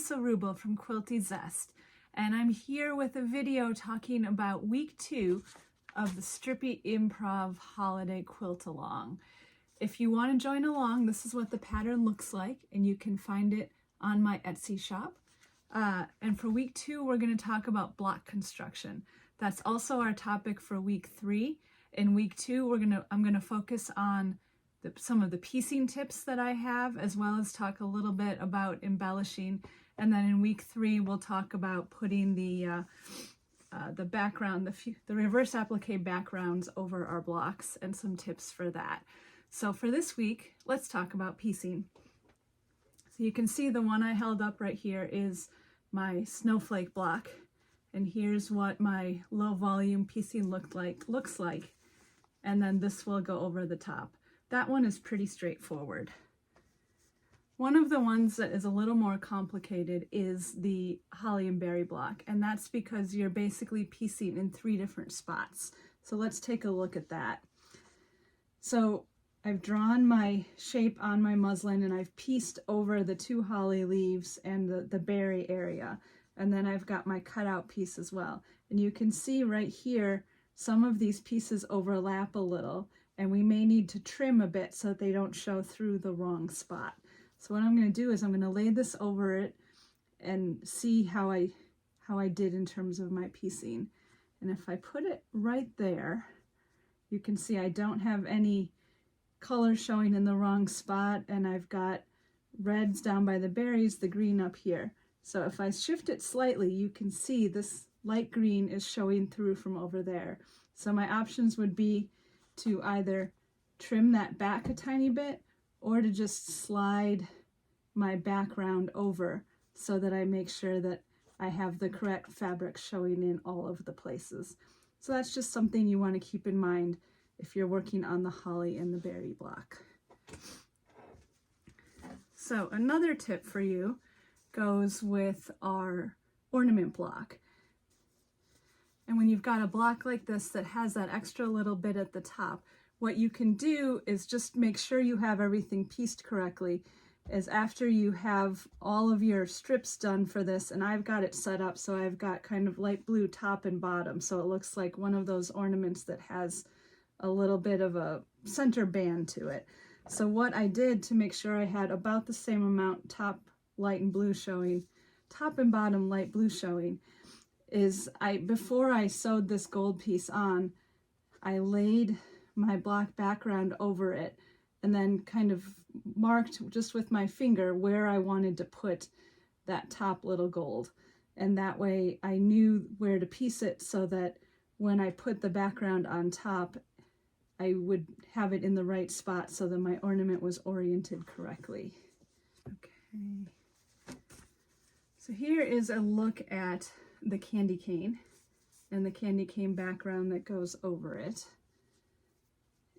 Lisa Rubel from Quilty Zest, and I'm here with a video talking about week 2 of the Strippy Improv Holiday Quilt Along. If you want to join along, this is what the pattern looks like, and you can find it on my Etsy shop. And for week 2, we're going to talk about block construction. That's also our topic for week 3. In week 2, I'm going to focus on some of the piecing tips that I have, as well as talk a little bit about embellishing. And then in week 3, we'll talk about putting the background, the reverse applique backgrounds over our blocks and some tips for that. So for this week, let's talk about piecing. So you can see the one I held up right here is my snowflake block. And here's what my low volume piecing looks like. And then this will go over the top. That one is pretty straightforward. One of the ones that is a little more complicated is the holly and berry block, and that's because you're basically piecing in 3 different spots. So let's take a look at that. So I've drawn my shape on my muslin and I've pieced over the 2 holly leaves and the berry area, and then I've got my cutout piece as well. And you can see right here some of these pieces overlap a little, and we may need to trim a bit so that they don't show through the wrong spot. So what I'm going to do is I'm going to lay this over it and see how I did in terms of my piecing. And if I put it right there, you can see I don't have any color showing in the wrong spot, and I've got reds down by the berries, the green up here. So if I shift it slightly, you can see this light green is showing through from over there. So my options would be to either trim that back a tiny bit or to just slide my background over so that I make sure that I have the correct fabric showing in all of the places. So that's just something you want to keep in mind if you're working on the holly and the berry block. So another tip for you goes with our ornament block. And when you've got a block like this that has that extra little bit at the top, what you can do is just make sure you have everything pieced correctly. Is after you have all of your strips done for this, and I've got it set up so I've got kind of light blue top and bottom, so it looks like one of those ornaments that has a little bit of a center band to it. So what I did to make sure I had about the same amount top light and blue showing, top and bottom light blue showing, is before I sewed this gold piece on, I laid my block background over it and then kind of marked just with my finger where I wanted to put that top little gold. And that way I knew where to piece it so that when I put the background on top, I would have it in the right spot so that my ornament was oriented correctly. Okay. So here is a look at the candy cane and the candy cane background that goes over it.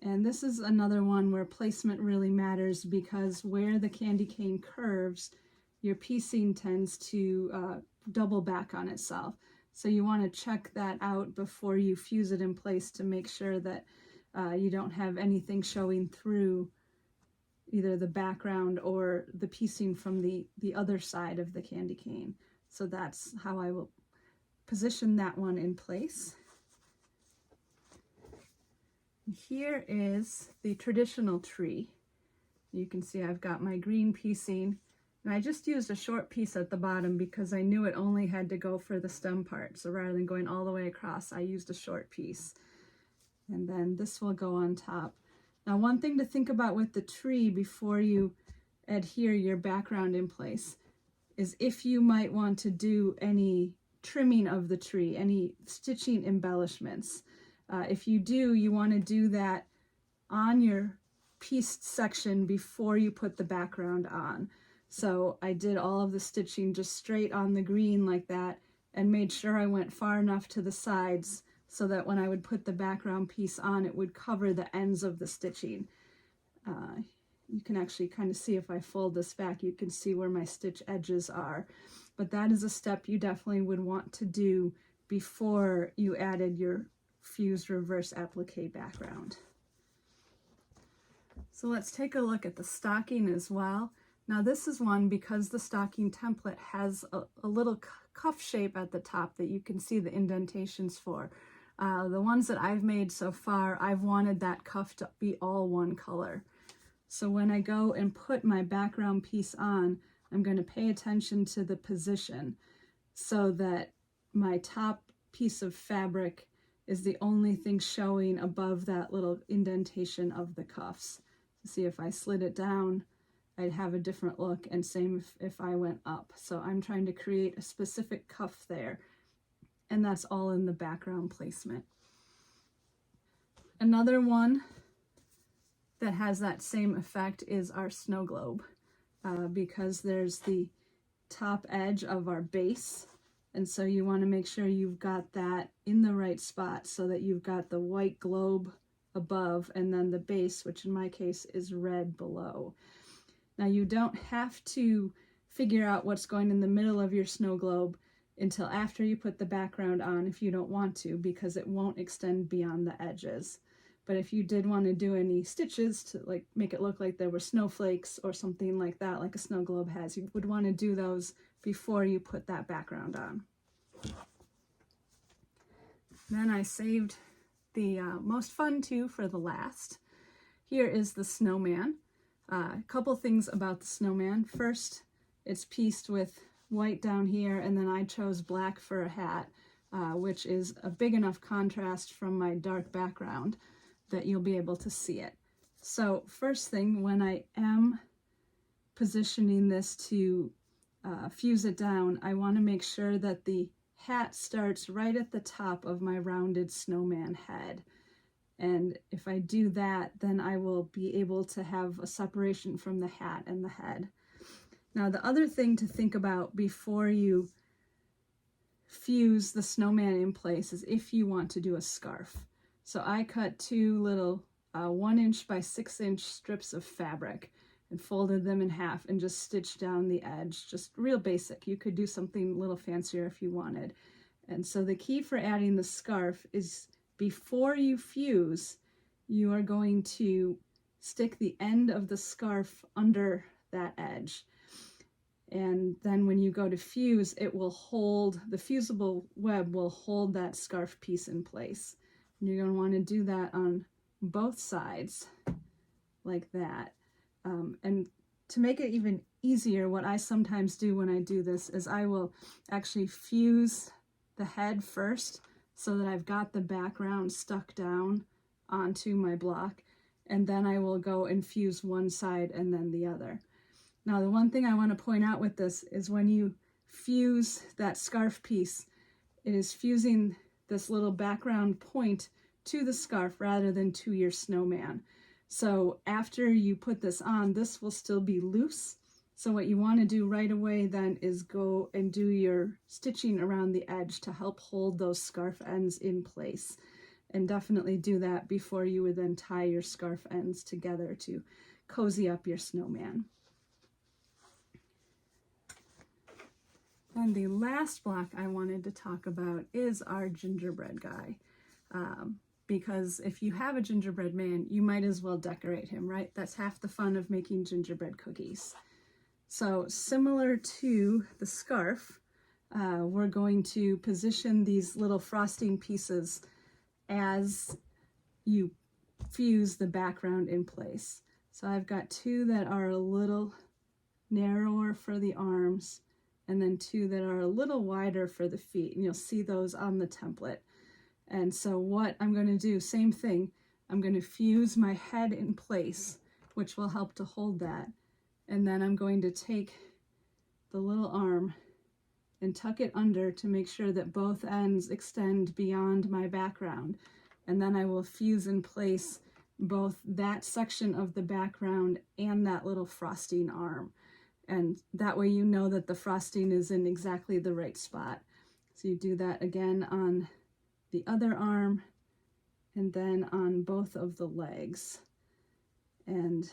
And this is another one where placement really matters, because where the candy cane curves, your piecing tends to double back on itself. So you want to check that out before you fuse it in place to make sure that you don't have anything showing through either the background or the piecing from the other side of the candy cane. So that's how I will position that one in place. Here is the traditional tree. You can see I've got my green piecing, and I just used a short piece at the bottom because I knew it only had to go for the stem part. So rather than going all the way across, I used a short piece. And then this will go on top. Now, one thing to think about with the tree before you adhere your background in place is if you might want to do any trimming of the tree, any stitching embellishments. If you do, you want to do that on your pieced section before you put the background on. So I did all of the stitching just straight on the green like that, and made sure I went far enough to the sides so that when I would put the background piece on, it would cover the ends of the stitching. You can actually kind of see, if I fold this back, you can see where my stitch edges are. But that is a step you definitely would want to do before you added your fused reverse applique background. So let's take a look at the stocking as well. Now this is one, because the stocking template has a little cuff shape at the top that you can see the indentations for. The ones that I've made so far, I've wanted that cuff to be all one color. So when I go and put my background piece on, I'm going to pay attention to the position so that my top piece of fabric is the only thing showing above that little indentation of the cuffs. See, if I slid it down, I'd have a different look, and same if I went up. So I'm trying to create a specific cuff there, and that's all in the background placement. Another one that has that same effect is our snow globe, because there's the top edge of our base, and so you want to make sure you've got that in the right spot so that you've got the white globe above and then the base, which in my case is red, below. Now you don't have to figure out what's going in the middle of your snow globe until after you put the background on if you don't want to, because it won't extend beyond the edges. But if you did want to do any stitches to like make it look like there were snowflakes or something like that, like a snow globe has, you would want to do those before you put that background on. Then I saved the most fun two for the last. Here is the snowman. A couple things about the snowman. First, it's pieced with white down here, and then I chose black for a hat, which is a big enough contrast from my dark background that you'll be able to see it. So first thing, when I am positioning this to fuse it down, I want to make sure that the hat starts right at the top of my rounded snowman head. And if I do that, then I will be able to have a separation from the hat and the head. Now, the other thing to think about before you fuse the snowman in place is if you want to do a scarf. So I cut two little 1" by 6" strips of fabric and folded them in half and just stitched down the edge, just real basic. You could do something a little fancier if you wanted. And so the key for adding the scarf is before you fuse, you are going to stick the end of the scarf under that edge. And then when you go to fuse, it will hold, the fusible web will hold that scarf piece in place. And you're going to want to do that on both sides, like that. And to make it even easier, what I sometimes do when I do this is I will actually fuse the head first so that I've got the background stuck down onto my block, and then I will go and fuse one side and then the other. Now, the one thing I want to point out with this is when you fuse that scarf piece, it is fusing this little background point to the scarf rather than to your snowman. So after you put this on, this will still be loose. So what you want to do right away then is go and do your stitching around the edge to help hold those scarf ends in place. And definitely do that before you would then tie your scarf ends together to cozy up your snowman. And the last block I wanted to talk about is our gingerbread guy. Because if you have a gingerbread man, you might as well decorate him, right? That's half the fun of making gingerbread cookies. So similar to the scarf, we're going to position these little frosting pieces as you fuse the background in place. So I've got two that are a little narrower for the arms, and then two that are a little wider for the feet, and you'll see those on the template. And so what I'm going to do, same thing, I'm going to fuse my head in place, which will help to hold that. And then I'm going to take the little arm and tuck it under to make sure that both ends extend beyond my background. And then I will fuse in place both that section of the background and that little frosting arm. And that way you know that the frosting is in exactly the right spot. So you do that again on the other arm and then on both of the legs. And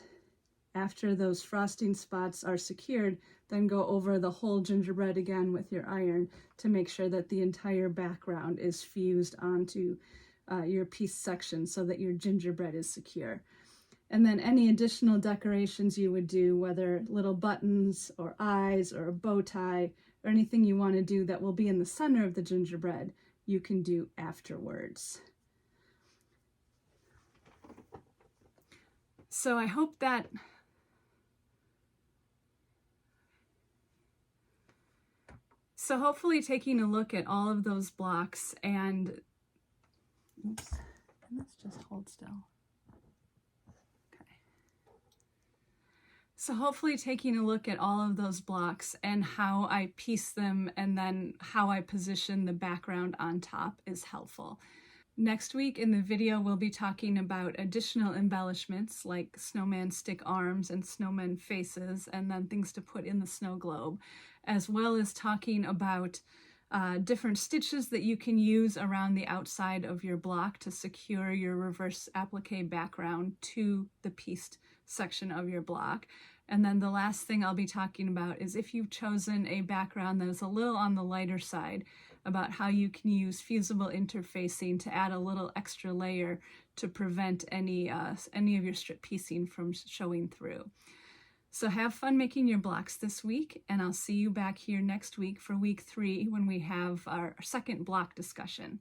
after those frosting spots are secured, then go over the whole gingerbread again with your iron to make sure that the entire background is fused onto your piece section so that your gingerbread is secure. And then any additional decorations you would do, whether little buttons or eyes or a bow tie or anything you want to do that will be in the center of the gingerbread, you can do afterwards. So I hope that hopefully taking a look at all of those blocks and, oops, and let's just hold still. So hopefully taking a look at all of those blocks and how I piece them and then how I position the background on top is helpful. Next week in the video, we'll be talking about additional embellishments like snowman stick arms and snowman faces, and then things to put in the snow globe, as well as talking about different stitches that you can use around the outside of your block to secure your reverse applique background to the pieced section of your block. And then the last thing I'll be talking about is if you've chosen a background that is a little on the lighter side, about how you can use fusible interfacing to add a little extra layer to prevent any of your strip piecing from showing through. So have fun making your blocks this week, and I'll see you back here next week for week 3 when we have our second block discussion.